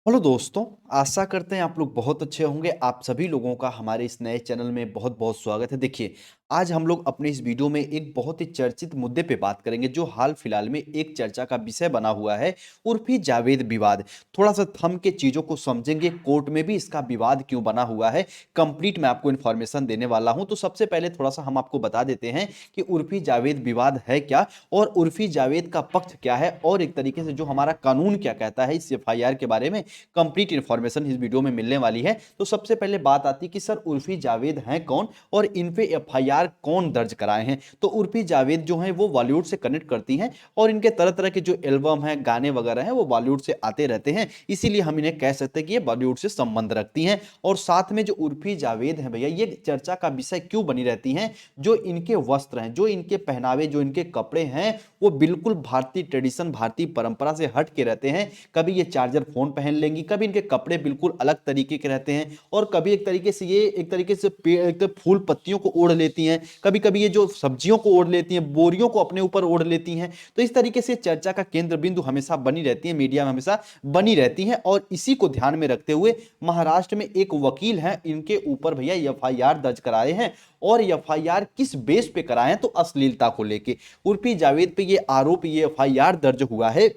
Hello दोस्तों, आशा करते हैं आप लोग बहुत अच्छे होंगे। आप सभी लोगों का हमारे इस नए चैनल में बहुत-बहुत स्वागत है। देखिए, आज हम लोग अपने इस वीडियो में एक बहुत ही चर्चित मुद्दे पे बात करेंगे, जो हाल-फिलहाल में एक चर्चा का विषय बना हुआ है, उर्फ़ी जावेद विवाद। थोड़ा-सा थम के चीज़ों को समझेंगे, कोर्ट में भी इसका विवाद क्यों बना हुआ है, कंप्लीट मैं आपको इन्फॉर्मेशन देने वाला हूँ। तो सबसे पहले थोड़ा-सा हम आपको बता देते हैं कि उर्फ़ी जावेद विवाद है क्या और उर्फ़ी जावेद का पक्ष क्या है और एक तरीके से जो हमारा कानून क्या कहता है इस एफआईआर के बारे में। कंप्लीट इन्फॉर्मेशन इस वीडियो में मिलने वाली है। तो सबसे पहले बात आती है कि सर उर्फी जावेद हैं कौन और इन पे एफआईआर कौन दर्ज कराए हैं। तो उर्फी जावेद जो हैं वो बॉलीवुड से कनेक्ट करती हैं और इनके तरह तरह के जो एल्बम हैं, गाने वगैरह हैं, वो बॉलीवुड से आते रहते हैं, इसीलिए हम इन्हें कह सकते हैं कि ये बॉलीवुड से संबंध रखती हैं। और साथ में जो उर्फी जावेद हैं भैया, ये चर्चा का विषय क्यों बनी रहती हैं, जो इनके वस्त्र हैं, जो इनके पहनावे, जो इनके कपड़े हैं, वो बिल्कुल भारतीय ट्रेडिशन, भारतीय परंपरा से हट के रहते हैं। कभी ये चार्जर फोन पहन लेंगी, कभी इनके कपड़े बिल्कुल अलग तरीके के रहते हैं और कभी एक तरीके से ये एक तरीके से एक तो फूल पत्तियों को ओढ़ लेती हैं, कभी कभी ये जो सब्जियों को ओढ़ लेती हैं, बोरियों को अपने ऊपर ओढ़ लेती हैं। तो इस तरीके से चर्चा का केंद्र बिंदु हमेशा बनी रहती है, मीडिया में हमेशा बनी रहती हैं। और इसी को ध्यान में रखते हुए महाराष्ट्र में एक वकील हैं, इनके ऊपर भैया एफआईआर दर्ज कराए हैं। और एफआईआर किस बेस पे कराए हैं, तो अश्लीलता को लेके उर्फी जावेद पे ये आरोप, ये एफआईआर दर्ज हुआ है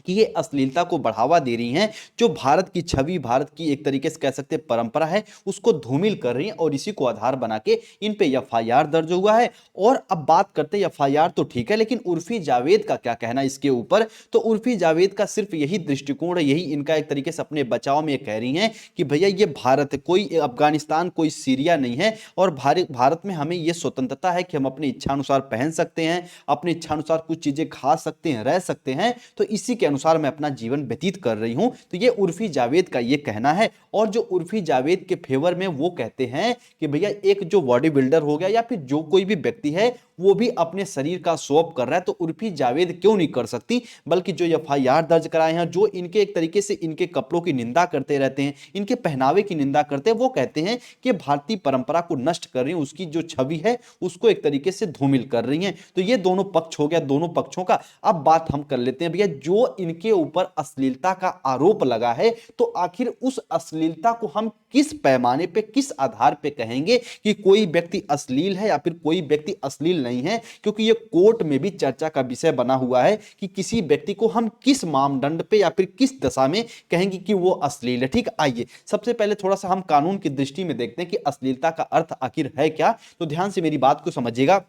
कि ये अश्लीलता को बढ़ावा दे रही हैं, जो भारत की छवि, भारत की एक तरीके से कह सकते हैं परंपरा है, उसको धूमिल कर रही हैं। और इसी को आधार बना के इन पे एफआईआर दर्ज हुआ है। और अब बात करते हैं, एफआईआर तो ठीक है, लेकिन उर्फी जावेद का क्या कहना इसके ऊपर। तो उर्फी जावेद का सिर्फ यही दृष्टिकोण है, यही इनका एक तरीके से अपने बचाव में कह रही हैं कि भैया ये भारत है, कोई अफगानिस्तान, कोई सीरिया नहीं है। और भारत में हमें ये स्वतंत्रता है कि हम अपनी इच्छानुसार पहन सकते हैं, अपनी इच्छानुसार कुछ चीजें खा सकते हैं, रह सकते हैं। तो इसी के अनुसार मैं अपना जीवन व्यतीत कर रही हूं। तो ये उर्फी जावेद का ये कहना है। और जो उर्फी जावेद के फेवर में वो कहते हैं कि भैया एक जो बॉडी बिल्डर हो गया या फिर जो कोई भी व्यक्ति है, वो भी अपने शरीर का शो ऑफ कर रहा है, तो उर्फी जावेद क्यों नहीं कर सकती। बल्कि जो एफआईआर दर्ज कराए हैं, जो इनके एक तरीके से इनके कपड़ों की निंदा करते रहते हैं, इनके पहनावे की निंदा करते हैं, वो कहते हैं कि भारतीय परंपरा को नष्ट कर रही हैं, उसकी जो छवि है उसको एक तरीके से धूमिल कर रही हैं। तो ये दोनों पक्ष हो गया, दोनों पक्षों का। अब बात हम कर लेते हैं भैया, जो इनके ऊपर अश्लीलता का आरोप लगा है, तो आखिर उस अश्लीलता को हम किस पैमाने पे, किस आधार पे कहेंगे कि कोई व्यक्ति अश्लील है या फिर कोई व्यक्ति अश्लील नहीं है। क्योंकि ये कोर्ट में भी चर्चा का विषय बना हुआ है कि किसी व्यक्ति को हम किस मानदंड पे या फिर किस दशा में कहेंगे कि वो अश्लील है। ठीक, आइए सबसे पहले थोड़ा सा हम कानून की दृष्टि में देखते हैं कि अश्लीलता का अर्थ आखिर है क्या। तो ध्यान से मेरी बात को समझिएगा।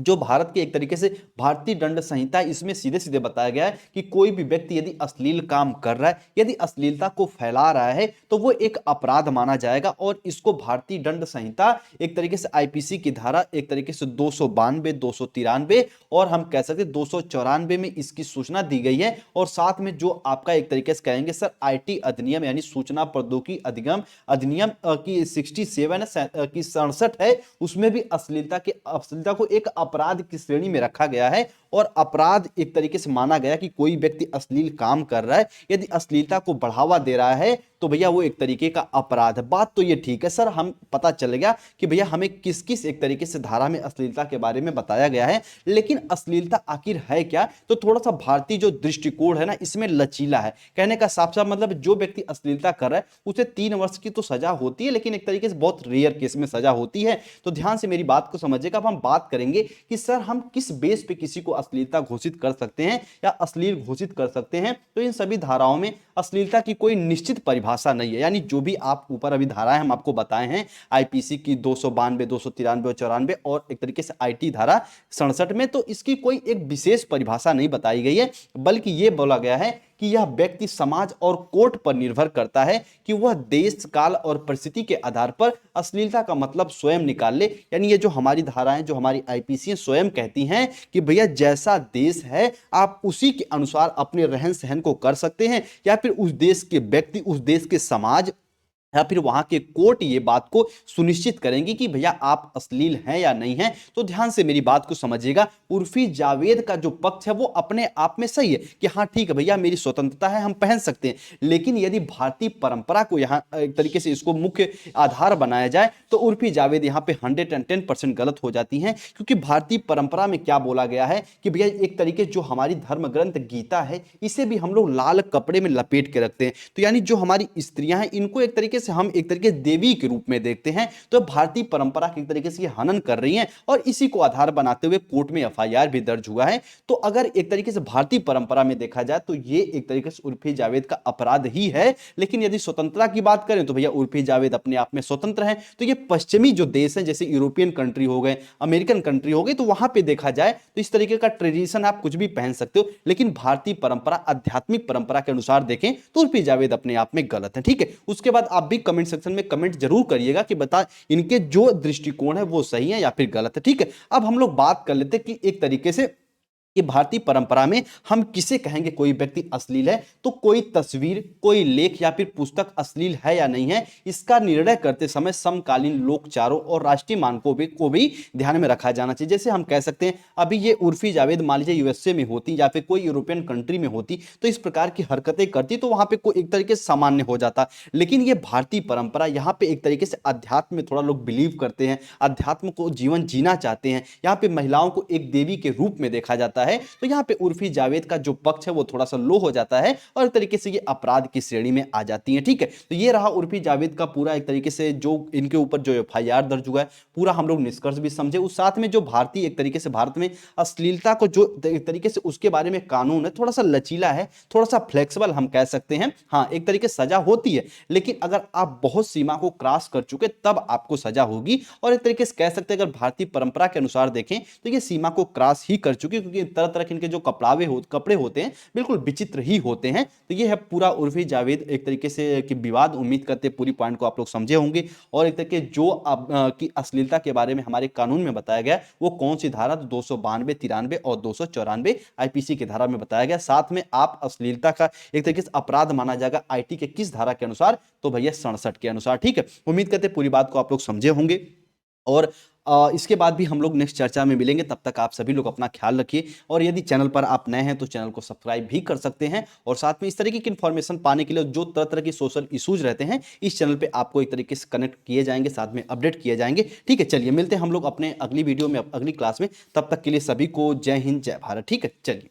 जो भारत के एक तरीके से भारतीय दंड संहिता, इसमें सीधे सीधे बताया गया है कि कोई भी व्यक्ति यदि अश्लील काम कर रहा है, यदि अश्लीलता को फैला रहा है, तो वो एक अपराध माना जाएगा। और इसको भारतीय दंड संहिता एक तरीके से आईपीसी की धारा एक तरीके से 292, 293 और हम कह सकते हैं 294 में इसकी सूचना दी गई है। और साथ में जो आपका एक तरीके से कहेंगे सर आईटी अधिनियम, यानी सूचना प्रौद्योगिकी अधिनियम अधिनियम की 67 की 67 है, उसमें भी अश्लीलता को एक अपराध की श्रेणी में रखा गया है। और अपराध एक तरीके से माना गया कि कोई व्यक्ति अश्लील काम कर रहा है, यदि अश्लीलता को बढ़ावा दे रहा है, तो भैया वो एक तरीके का अपराध है। बात तो ये ठीक है सर, हम पता चल गया कि भैया हमें किस किस एक तरीके से धारा में अश्लीलता के बारे में बताया गया है। लेकिन अश्लीलता आखिर है क्या, तो थोड़ा सा भारतीय जो दृष्टिकोण है ना, इसमें लचीला है। कहने का साफ साफ मतलब, जो व्यक्ति अश्लीलता कर रहा है उसे 3 वर्ष की तो सजा होती है, लेकिन एक तरीके से बहुत रेयर केस में सजा होती है। तो ध्यान से मेरी बात को समझिएगा। अब हम बात करेंगे कि सर हम किस बेस पे किसी को अश्लीलता घोषित कर सकते हैं या अश्लील घोषित कर सकते हैं। तो इन सभी धाराओं में अश्लीलता की कोई निश्चित परिभाषा नहीं है। यानी जो भी आप ऊपर अभी धाराएं हम आपको बताए हैं, आईपीसी की 292, 293 और 94 और एक तरीके से आईटी धारा 67 में, तो इसकी कोई एक विशेष परिभाषा नहीं बताई गई है। बल्कि यह बोला गया है कि यह व्यक्ति, समाज और कोर्ट पर निर्भर करता है कि वह देश, काल और परिस्थिति के आधार पर अश्लीलता का मतलब स्वयं निकाल ले। यानी ये जो हमारी धाराएं, जो हमारी आईपीसी स्वयं कहती हैं कि भैया जैसा देश है आप उसी के अनुसार अपने रहन सहन को कर सकते हैं, या फिर उस देश के व्यक्ति, उस देश के समाज या फिर वहां के कोर्ट ये बात को सुनिश्चित करेंगी कि भैया आप अश्लील हैं या नहीं हैं। तो ध्यान से मेरी बात को समझिएगा, उर्फी जावेद का जो पक्ष है वो अपने आप में सही है कि हाँ ठीक है भैया, मेरी स्वतंत्रता है, हम पहन सकते हैं। लेकिन यदि भारतीय परंपरा को यहाँ एक तरीके से इसको मुख्य आधार बनाया जाए तो उर्फी जावेद यहाँ पे 110% गलत हो जाती हैं, क्योंकि भारतीय परंपरा में क्या बोला गया है कि भैया एक तरीके जो हमारी धर्म ग्रंथ गीता है इसे भी हम लोग लाल कपड़े में लपेट के रखते हैं। तो यानी जो हमारी स्त्रियां हैं इनको एक तरीके से हम एक तरीके देवी के रूप में देखते हैं। तो भारतीय परंपरा के एक तरीके से ये हनन कर रही हैं और इसी को आधार बनाते हुए कोर्ट में एफआईआर भी दर्ज हुआ है। तो अगर एक तरीके से भारतीय परंपरा में देखा जाए तो ये एक तरीके से उर्फी जावेद का अपराध ही है। लेकिन यदि स्वतंत्रता की बात करें तो भैया उर्फी जावेद अपने आप में स्वतंत्र है। तो ये पश्चिमी जो देश हैं जैसे यूरोपियन कंट्री हो गए, अमेरिकन कंट्री हो गई, तो वहां पे देखा जाए तो इस तरीके का ट्रेडिशन आप कुछ भी पहन सकते हो। लेकिन भारतीय परंपरा आध्यात्मिक परंपरा के अनुसार देखें तो उर्फी जावेद अपने आप में गलत है। ठीक है, उसके बाद आप भी कमेंट सेक्शन में कमेंट जरूर करिएगा कि बता इनके जो दृष्टिकोण है वो सही है या फिर गलत है। ठीक है, अब हम लोग बात कर लेते हैं कि एक तरीके से कि भारतीय परंपरा में हम किसे कहेंगे कोई व्यक्ति अश्लील है। तो कोई तस्वीर, कोई लेख या फिर पुस्तक अश्लील है या नहीं है, इसका निर्णय करते समय समकालीन लोकचारों और राष्ट्रीय मानकों को भी ध्यान में रखा जाना चाहिए। जैसे हम कह सकते हैं अभी ये उर्फी जावेद मान लीजिए यूएसए में होती या फिर कोई यूरोपियन कंट्री में होती तो इस प्रकार की हरकतें करती तो वहां पे कोई एक तरीके से सामान्य हो जाता। लेकिन ये भारतीय परंपरा यहाँ पे एक तरीके से अध्यात्म में थोड़ा लोग बिलीव करते हैं, अध्यात्म को जीवन जीना चाहते हैं। यहाँ पे महिलाओं को एक देवी के रूप में देखा जाता है। तो यहाँ पे उर्फी जावेद का जो पक्ष है वो थोड़ा सा लो हो जाता है और एक तरीके से ये अपराध की श्रेणी में आ जाती है। ठीक है, तो ये रहा उर्फी जावेद का पूरा एक तरीके से जो इनके ऊपर जो एफआईआर दर्ज हुआ है, पूरा हम लोग निष्कर्ष भी समझे। उस साथ में जो भारतीय एक तरीके से भारत में अश्लीलता को जो एक तरीके से उसके बारे में कानून है थोड़ा सा लचीला है, थोड़ा सा फ्लेक्सिबल हम कह सकते हैं। हाँ, एक तरीके से सजा होती है, लेकिन अगर आप बहुत सीमा को क्रॉस कर चुके तब आपको सजा होगी। और एक तरीके से कह सकते हैं अगर भारतीय परंपरा के अनुसार देखें तो ये सीमा को क्रॉस ही कर चुकी, क्योंकि तरह तरह के इनके जो कपड़े होते हैं बिल्कुल विचित्र ही होते हैं। तो ये है पूरा उर्फी जावेद एक तरीके से कि विवाद। उम्मीद करते हैं पूरी पॉइंट को आप लोग समझे होंगे और एक तरीके जो की अश्लीलता के बारे में हमारे कानून में बताया गया वो कौन सी धारा, 292, 93 और 294 आईपीसी की धारा में बताया गया। साथ में आप अश्लीलता का एक तरीके से अपराध माना जाएगा आईटी के किस धारा के अनुसार, तो भैया 67 के अनुसार। ठीक है, उम्मीद करते हैं पूरी बात को आप लोग समझे होंगे और इसके बाद भी हम लोग नेक्स्ट चर्चा में मिलेंगे। तब तक आप सभी लोग अपना ख्याल रखिए और यदि चैनल पर आप नए हैं तो चैनल को सब्सक्राइब भी कर सकते हैं। और साथ में इस तरीके की इन्फॉर्मेशन पाने के लिए जो तरह तरह की सोशल इश्यूज रहते हैं इस चैनल पे आपको एक तरीके से कनेक्ट किए जाएंगे, साथ में अपडेट किए जाएंगे। ठीक है, चलिए मिलते हैं हम लोग अपने अगली वीडियो में, अगली क्लास में। तब तक के लिए सभी को जय हिंद, जय भारत। ठीक है, चलिए।